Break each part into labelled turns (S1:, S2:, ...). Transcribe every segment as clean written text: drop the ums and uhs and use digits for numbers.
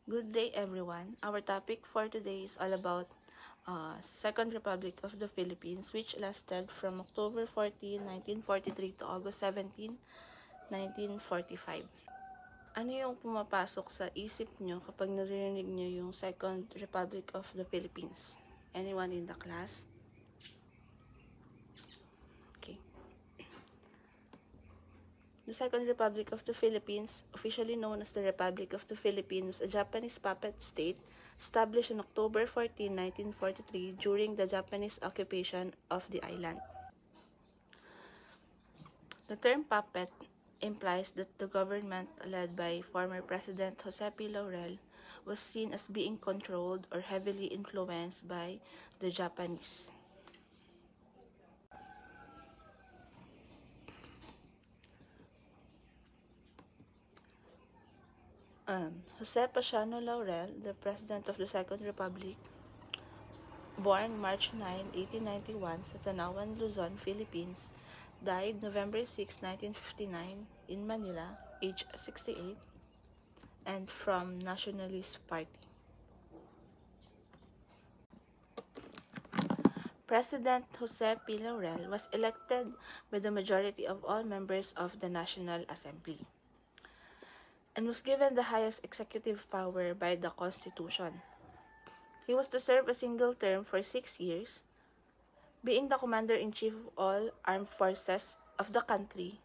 S1: Good day, everyone. Our topic for today is all about Second Republic of the Philippines, which lasted from October 14, 1943 to August 17, 1945. Ano yung pumapasok sa isip nyo kapag naririnig nyo yung Second Republic of the Philippines? Anyone in the class? Okay. The Second Republic of the Philippines, officially known as the Republic of the Philippines, was a Japanese puppet state established on October 14, 1943 during the Japanese occupation of the island. The term puppet implies that the government led by former President Jose P. Laurel was seen as being controlled or heavily influenced by the Japanese. Jose Pasiano Laurel, the President of the Second Republic, born March 9, 1891 sa Tanawan, Luzon, Philippines, died November 6, 1959 in Manila, age 68, and from Nationalist Party. President Jose P. Laurel was elected by the majority of all members of the National Assembly and was given the highest executive power by the Constitution. He was to serve a single term for 6 years, being the commander-in-chief of all armed forces of the country.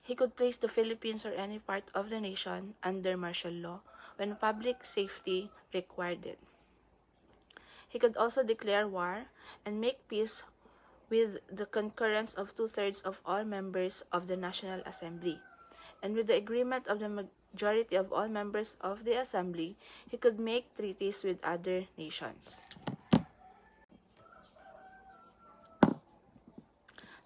S1: He could place the Philippines or any part of the nation under martial law when public safety required it. He could also declare war and make peace with the concurrence of 2/3 of all members of the National Assembly. And with the agreement of the majority of all members of the Assembly, he could make treaties with other nations.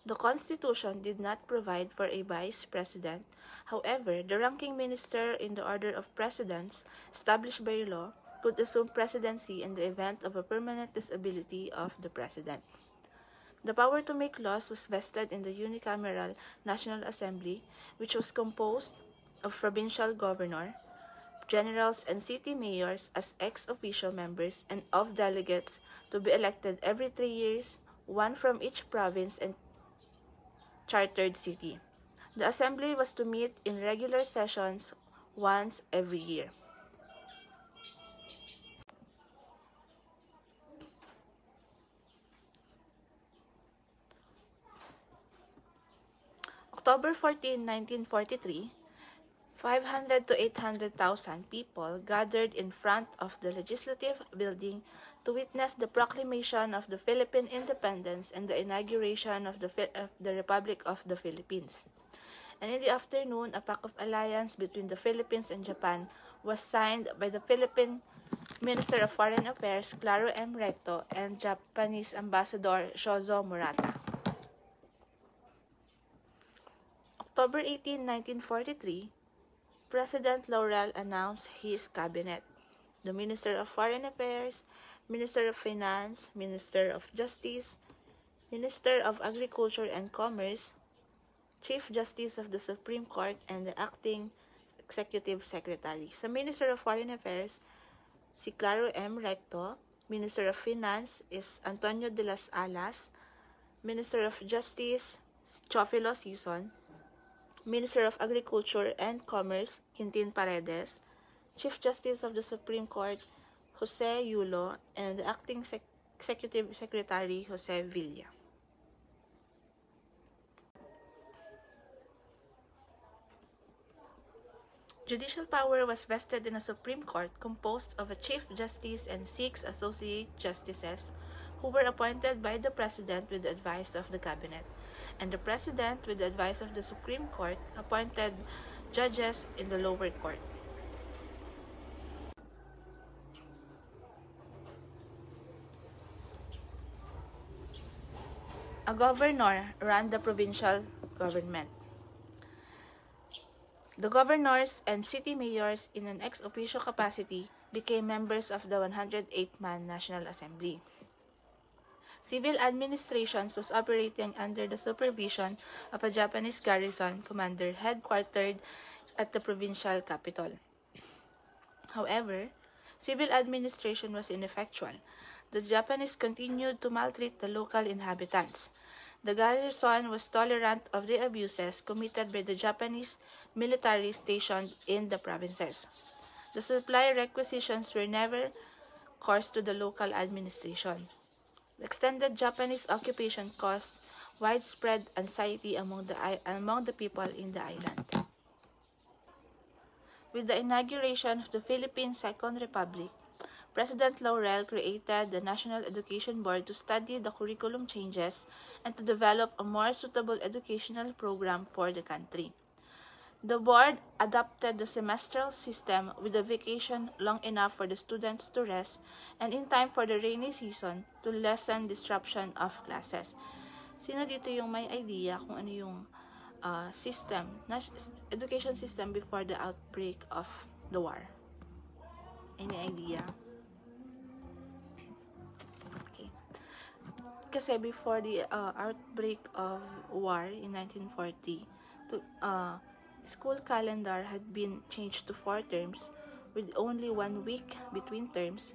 S1: The Constitution did not provide for a vice president. However, the ranking minister in the order of presidents, established by law, could assume presidency in the event of a permanent disability of the president. The power to make laws was vested in the unicameral National Assembly, which was composed of provincial governor, generals, and city mayors as ex officio members, and of delegates to be elected every 3 years, one from each province and chartered city. The assembly was to meet in regular sessions once every year. October 14, 1943, 500 to 800,000 people gathered in front of the Legislative Building to witness the proclamation of the Philippine independence and the inauguration of the Republic of the Philippines. And in the afternoon, a pact of alliance between the Philippines and Japan was signed by the Philippine Minister of Foreign Affairs Claro M. Recto and Japanese Ambassador Shozo Murata. October 18, 1943, President Laurel announced his cabinet. The Minister of Foreign Affairs, Minister of Finance, Minister of Justice, Minister of Agriculture and Commerce, Chief Justice of the Supreme Court, and the Acting Executive Secretary. Sa Minister of Foreign Affairs, si Claro M. Recto. Minister of Finance is Antonio de las Alas. Minister of Justice, Teofilo Sison. Minister of Agriculture and Commerce, Quintin Paredes. Chief Justice of the Supreme Court, Jose Yulo, and the Acting Executive Secretary, Jose Villa. Judicial power was vested in a Supreme Court composed of a Chief Justice and 6 Associate Justices who were appointed by the President with the advice of the Cabinet, and the President, with the advice of the Supreme Court, appointed judges in the lower court. A governor ran the provincial government. The governors and city mayors in an ex officio capacity became members of the 108-man National Assembly. Civil administrations was operating under the supervision of a Japanese garrison commander headquartered at the provincial capital. However, civil administration was ineffectual. The Japanese continued to maltreat the local inhabitants. The garrison was tolerant of the abuses committed by the Japanese military stationed in the provinces. The supply requisitions were never coursed to the local administration. The extended Japanese occupation caused widespread anxiety among the people in the island. With the inauguration of the Philippine Second Republic, President Laurel created the National Education Board to study the curriculum changes and to develop a more suitable educational program for the country. The board adopted the semestral system with a vacation long enough for the students to rest and in time for the rainy season to lessen disruption of classes. Sino dito yung may idea kung ano yung education system before the outbreak of the war? Any idea? Okay. Kasi before the outbreak of war in 1940, school calendar had been changed to 4 terms with only 1 week between terms.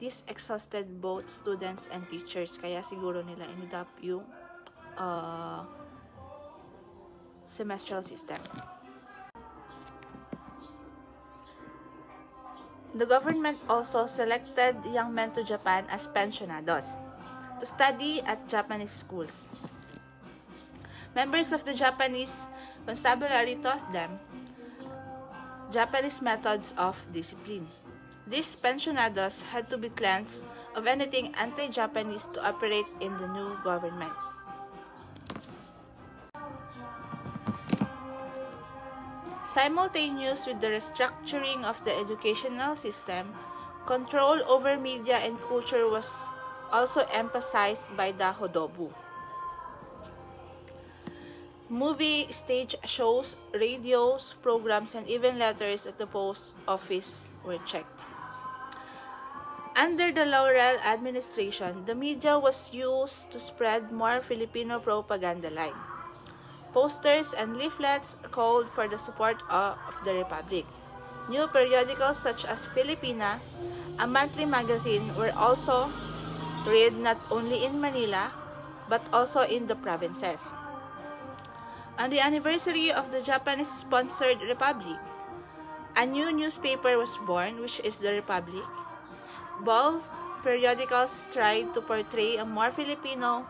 S1: This exhausted both students and teachers, kaya siguro nila in-adopt yung semestral system. The government also selected young men to Japan as pensionados to study at Japanese schools. Members of the Japanese constabulary taught them Japanese methods of discipline. These pensionados had to be cleansed of anything anti-Japanese to operate in the new government. Simultaneous with the restructuring of the educational system, control over media and culture was also emphasized by the Hodobu. Movie, stage shows, radios, programs, and even letters at the post office were checked. Under the Laurel administration, the media was used to spread more Filipino propaganda line. Posters and leaflets called for the support of the Republic. New periodicals such as Filipina, a monthly magazine, were also read not only in Manila, but also in the provinces. On the anniversary of the Japanese-sponsored Republic, a new newspaper was born, which is the Republic. Both periodicals tried to portray a more Filipino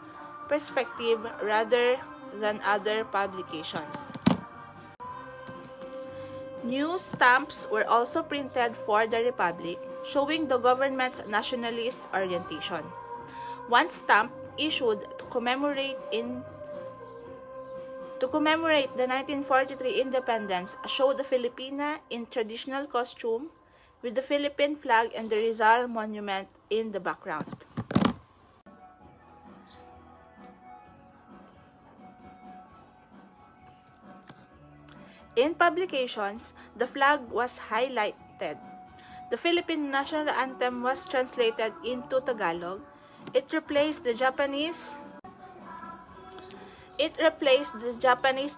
S1: perspective rather than other publications. New stamps were also printed for the Republic, showing the government's nationalist orientation. One stamp issued to commemorate the 1943 independence showed the Filipina in traditional costume with the Philippine flag and the Rizal Monument in the background. In publications, the flag was highlighted. The Philippine national anthem was translated into Tagalog. It replaced the Japanese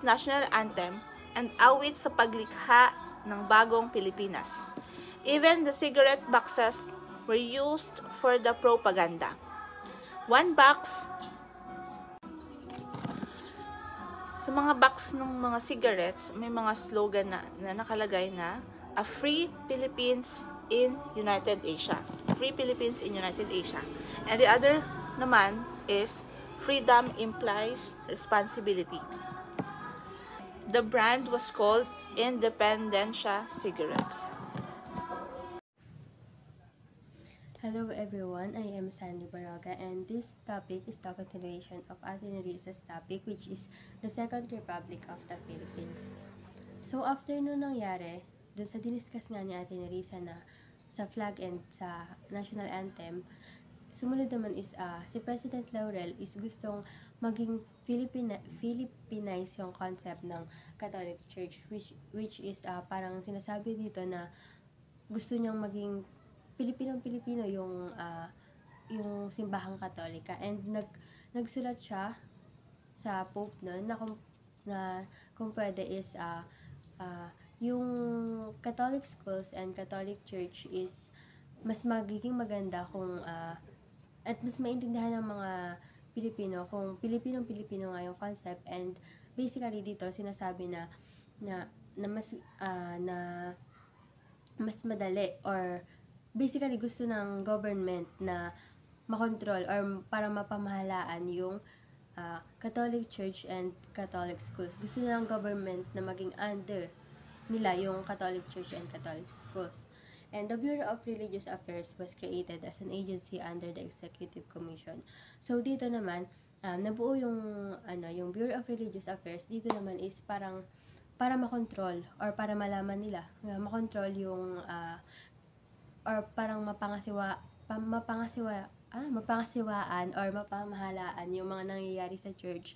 S1: national anthem and awit sa paglikha ng bagong Pilipinas. Even the cigarette boxes were used for the propaganda. Sa mga box ng mga cigarettes, may mga slogan na nakalagay na A Free Philippines in United Asia. Free Philippines in United Asia. And the other naman is Freedom implies responsibility. The brand was called Independencia Cigarettes.
S2: Hello everyone, I am Sandy Baraga and this topic is the continuation of Ate Nerissa's topic, which is the Second Republic of the Philippines. So after nung nangyari, doon sa diniscuss nga ni Ate Nerissa na sa flag and sa national anthem, sumunod naman is si President Laurel is gustong maging Philippinize yung concept ng Catholic Church, which is parang sinasabi dito na gusto niyang maging Pilipino yung simbahang Katolika, and nagsulat siya sa Pope noon na kung pwede is yung Catholic schools and Catholic Church is mas magiging maganda kung at mas maintindihan ng mga Pilipino kung Pilipinong-Pilipino nga yung concept. And basically dito sinasabi na mas madali, or basically gusto ng government na makontrol or para mapamahalaan yung Catholic Church and Catholic schools. Gusto ng government na maging under nila yung Catholic Church and Catholic schools. And the Bureau of Religious Affairs was created as an agency under the Executive Commission. So dito naman, nabuo yung Bureau of Religious Affairs. Dito naman is parang para makontrol or para malaman nila, makontrol yung or parang mapangasiwaan or mapamahalaan yung mga nangyayari sa church.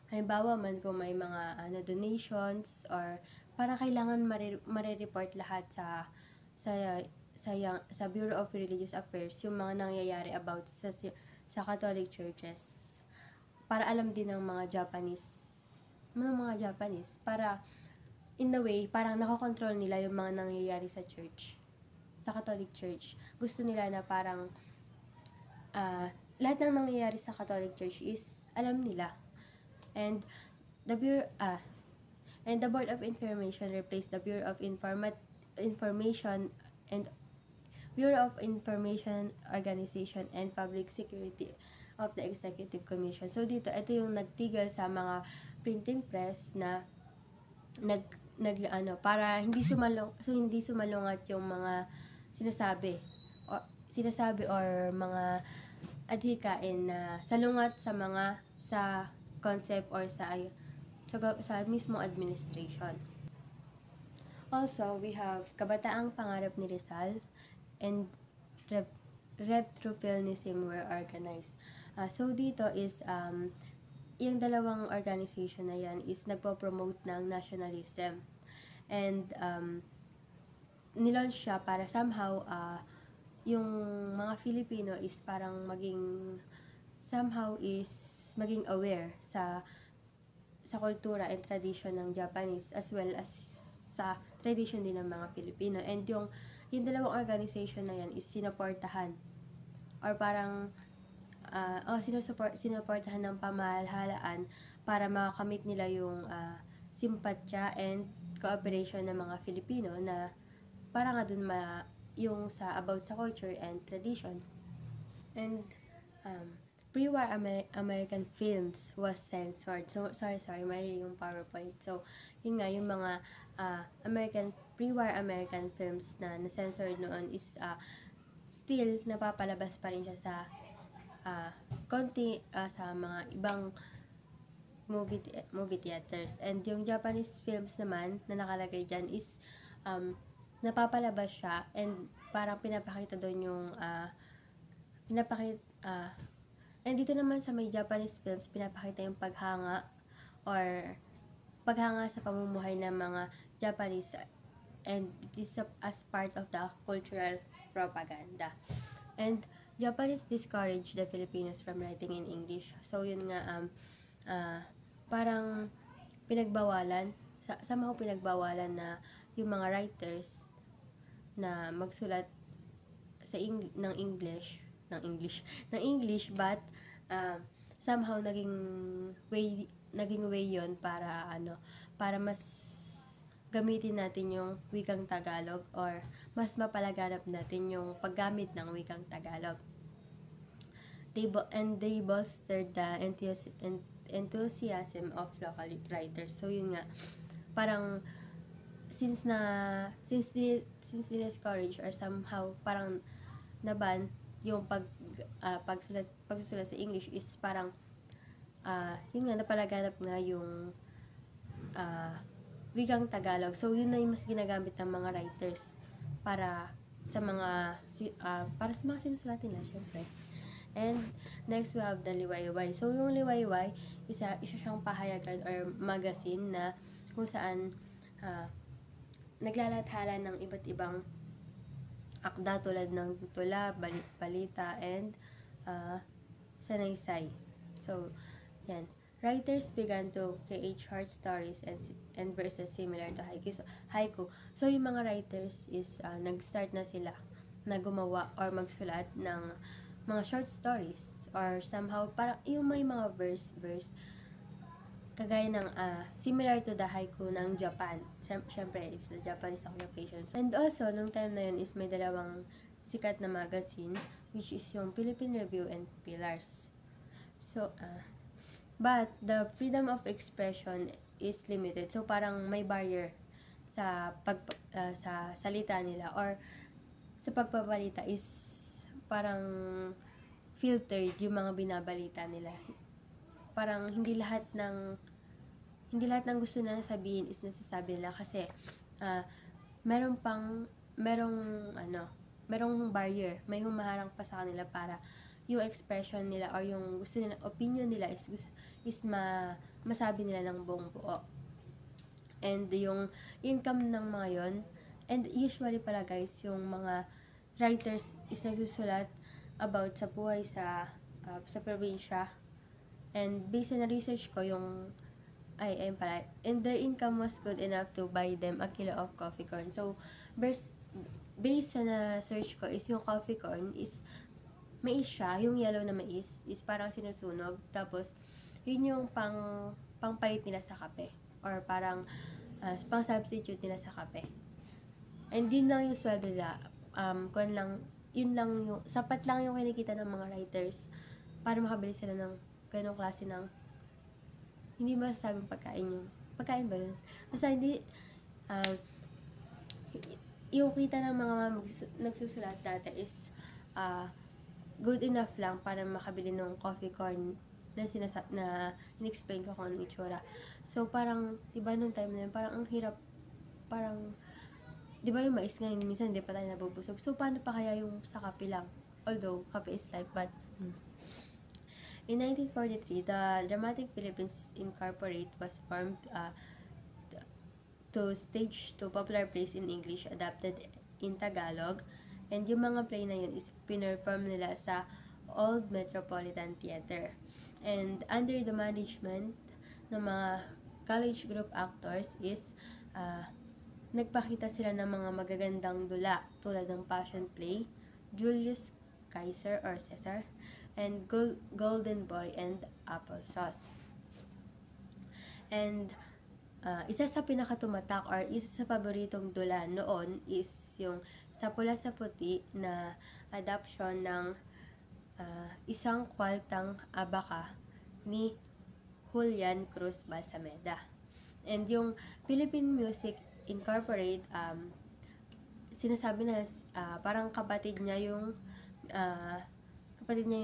S2: Halimbawa man kung may mga donations, or para kailangan mare-report lahat sa Bureau of Religious Affairs yung mga nangyayari about sa Catholic churches, para alam din ng mga Japanese, para in the way parang nakokontrol nila yung mga nangyayari sa church, sa Catholic Church. Gusto nila na parang lahat ng nangyayari sa Catholic Church is alam nila. And the Board of Information replaced the Bureau of Information and Bureau of Information Organization and Public Security of the Executive Commission. So dito, ito yung nagtigil sa mga printing press na para hindi sumalungat yung mga sinasabi or mga adhikain na salungat sa concept or sa mismo administration. Also, we have Kabataang Pangarap ni Rizal and Rev Trupilnism were organized. So dito is yung dalawang organization na yan is nagpo-promote ng nationalism, and nilaunch siya para somehow yung mga Filipino is parang maging aware sa kultura and tradition ng Japanese, as well as sa tradition din ng mga Pilipino. And yung dalawang organization na yan is sinuportahan or parang sinuportahan ng pamahalaan para makakamit nila yung simpatya and cooperation ng mga Filipino, na para nga dun yung about sa culture and tradition. And pre-war American films was censored. So sorry, may yung PowerPoint. So yun nga, yung mga pre-war American films na na-censored noon is still napapalabas pa rin siya sa sa mga ibang movie theaters. And yung Japanese films naman na nakalagay dyan is napapalabas siya, and parang pinapakita doon yung and dito naman sa may Japanese films, pinapakita yung paghanga sa pamumuhay ng mga Japanese, and it is as part of the cultural propaganda. And Japanese discouraged the Filipinos from writing in English. So yun nga, parang somehow pinagbawalan na yung mga writers na magsulat ng English, but somehow naging way yon para mas gamitin natin yung wikang Tagalog, or mas mapalaganap natin yung paggamit ng wikang Tagalog. They bolstered the enthusiasm of local writers. So yun nga, parang since discourage or somehow parang naban yung pagsulat sa English, is parang yun nga, napalaganap nga yung wikang Tagalog. So yun na yung mas ginagamit ng mga writers para sa mga sinusulat nila, syempre. And next we have the Liwayway. So yung Liwayway, isa siyang pahayagan or magazine na kung saan naglalathala ng iba't ibang akda tulad ng tula, balita, and sanaysay. So yan. writers began to create short stories and verses similar to haiku. So, yung mga writers is nag-start na sila na gumawa or magsulat ng mga short stories or somehow parang yung may mga verse kagaya ng similar to the haiku ng Japan. Siyempre, it's the Japanese occupation. And also, nung time na yun is may dalawang sikat na magazine which is yung Philippine Review and Pillars. So, but the freedom of expression is limited. So, parang may barrier sa sa salita nila or sa pagpabalita is parang filtered yung mga binabalita nila. Parang hindi lahat ng gusto na sabihin is nasasabi nila kasi merong barrier, may humaharang pa sa kanila para yung expression nila or yung gusto nila, opinion nila is masabi nila ng buong buo. And yung income ng mga yon, and usually pala guys, yung mga writers is nagsusulat about sa buhay sa probinsya. And based on research ko, and their income was good enough to buy them a kilo of coffee corn. So, based na search ko is yung coffee corn is mais siya, yung yellow na mais is parang sinusunog, tapos yun yung pangpalit nila sa kape or parang pang substitute nila sa kape. And yun lang yung sweldo nila, sapat lang yung kinikita ng mga writers para makabili sila ng ganong klase ng hindi masasabing pagkain ba yun? Basta hindi, yung kita ng mga nagsusulat dati is, good enough lang para makabili ng coffee corn na in-explain ko kung anong itsura. So, parang, diba nung time na yun, parang ang hirap, parang, diba yung mais ngayon, minsan hindi pa tayo nabubusog. So, paano pa kaya yung sa kape lang? Although, kape is life, but, in 1943, the Dramatic Philippines Incorporated was formed to stage two popular plays in English adapted in Tagalog. And yung mga play na yun is pinerform nila sa Old Metropolitan Theater. And under the management ng mga college group actors is nagpakita sila ng mga magagandang dula tulad ng Passion Play, Julius Caesar or Caesar, and Golden Boy and Applesauce. And isa sa pinakatumatak or isa sa paboritong dula noon is yung Sa Pula sa Puti na adaption ng Isang Kwaltang Abaka ni Julian Cruz Balsameda. And yung Philippine Music Incorporated, sinasabi na parang kapatid niya yung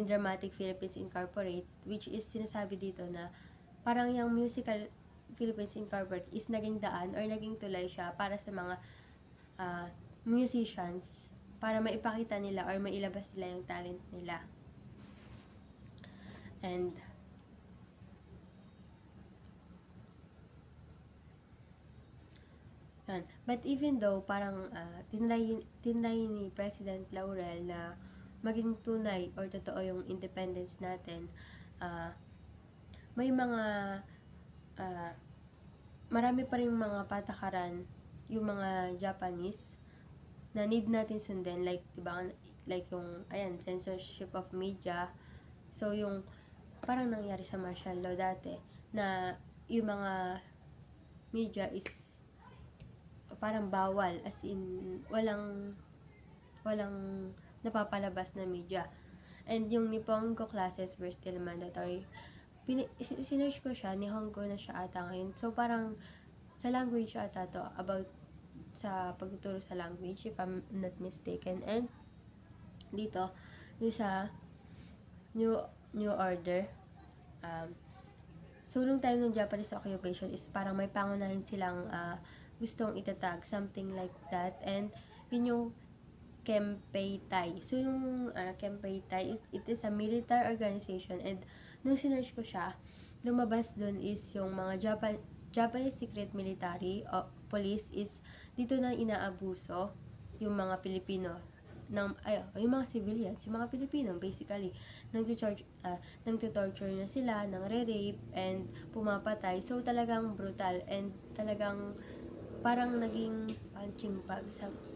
S2: Dramatic Philippines Incorporated, which is sinasabi dito na parang yung Musical Philippines Incorporated is naging daan or naging tulay siya para sa mga musicians para maipakita nila or mailabas nila yung talent nila. And but even though parang tinry ni President Laurel na maging tunay or totoo yung independence natin, may mga marami pa rin mga patakaran yung mga Japanese na need natin sundin, like diba, like yung censorship of media. So yung parang nangyari sa martial law dati na yung mga media is parang bawal, as in walang napapalabas na media. And yung Nihongo classes were still mandatory. Sinearch ko siya, Nihongo na siya ata ngayon. So parang sa language ata to, about sa pagtuturo sa language, if I'm not mistaken. And dito, yung sa New Order, so nung time ng Japanese occupation is parang may pangunahin silang gustong itatag, something like that. And yun yung Kempei Tai. So yung Kempei Tai, it is a military organization. And nung sinearch ko siya, lumabas dun is yung mga Japanese secret military o police is dito na inaabuso yung mga Pilipino yung mga civilians, yung mga Pilipino, basically, nang-torture na sila, nang re-rape, and pumapatay. So, talagang brutal, and talagang parang naging punching bag.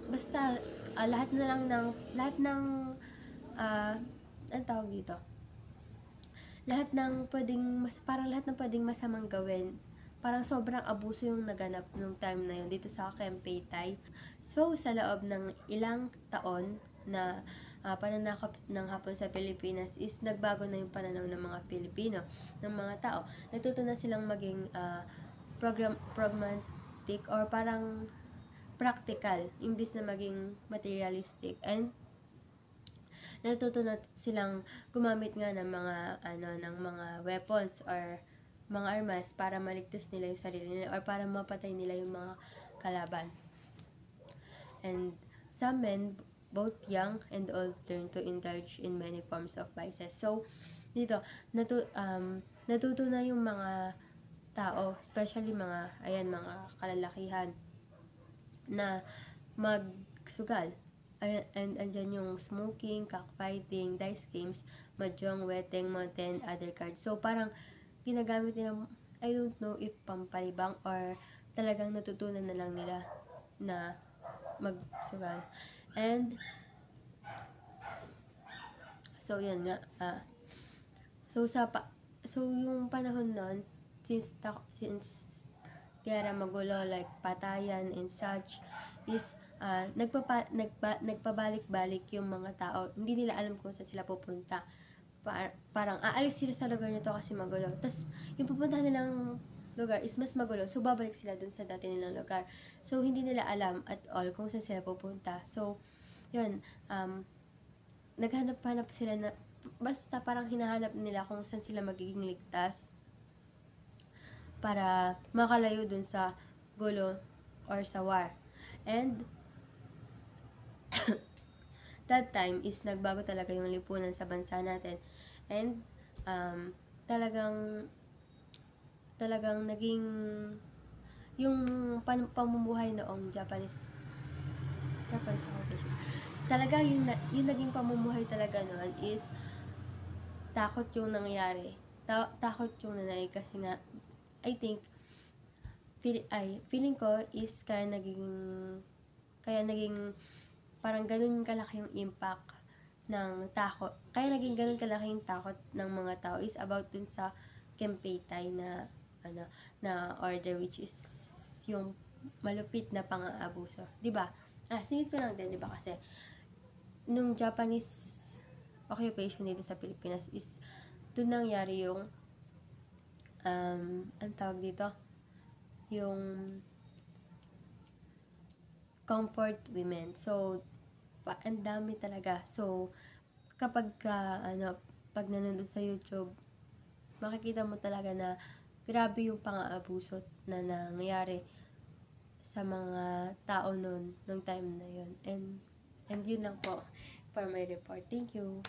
S2: Basta, lahat ng, ang tawag dito, parang lahat ng pwedeng masamang gawin, parang sobrang abuso yung naganap nung time na yun dito sa Camp Paytay. So, sa loob ng ilang taon na pananakop ng Hapon sa Pilipinas is nagbago na yung pananaw ng mga Pilipino, ng mga tao. Natuto na silang maging pragmatic or parang practical imbis na maging materialistic, and natuto na silang gumamit nga ng mga weapons or mga armas para maligtas nila yung sarili nila or para mapatay nila yung mga kalaban. And some men, both young and old, turn to indulge in many forms of vices. So, dito, natuto na yung mga tao, especially mga kalalakihan, na magsugal. And andyan yung smoking, cockfighting, dice games, mahjong, weteng, mountain, other cards. So, parang ginagamit nila, I don't know if pampalibang or talagang natutunan na lang nila na magsugal. And so yun nga, so yung panahon nun, since kaya magulo, like patayan and such, is nagpabalik-balik yung mga tao. Hindi nila alam kung saan sila pupunta. Parang aalis sila sa lugar nito kasi magulo. Tapos yung pupuntahan nilang lugar is mas magulo. So, babalik sila dun sa dati nilang lugar. So, hindi nila alam at all kung saan sila pupunta. So, yun, naghanap-hanap sila na, basta parang hinahanap nila kung saan sila magiging ligtas para makalayo dun sa gulo or sa war. And that time is nagbago talaga yung lipunan sa bansa natin. And talagang naging yung pamumuhay noong Japanese occupation. Talaga yung naging pamumuhay talaga noon is takot yung nangyari. Takot yung nanay kasi nga I think feeling ko is kaya naging parang ganun kalaki yung impact ng takot. Kaya naging ganun kalaki yung takot ng mga tao is about dun sa Camp Paytay na order, which is yung malupit na pang-aabuso. 'Di ba? Singit ko lang din, 'di ba? Kasi nung Japanese occupation dito sa Pilipinas is dun nangyari yung ang tawag dito, yung comfort women. So, ang dami talaga. So, kapag pag nanonood sa YouTube, makikita mo talaga na grabe yung pang-aabuso na nangyayari sa mga tao nung time na yun. And yun lang po for my report. Thank you.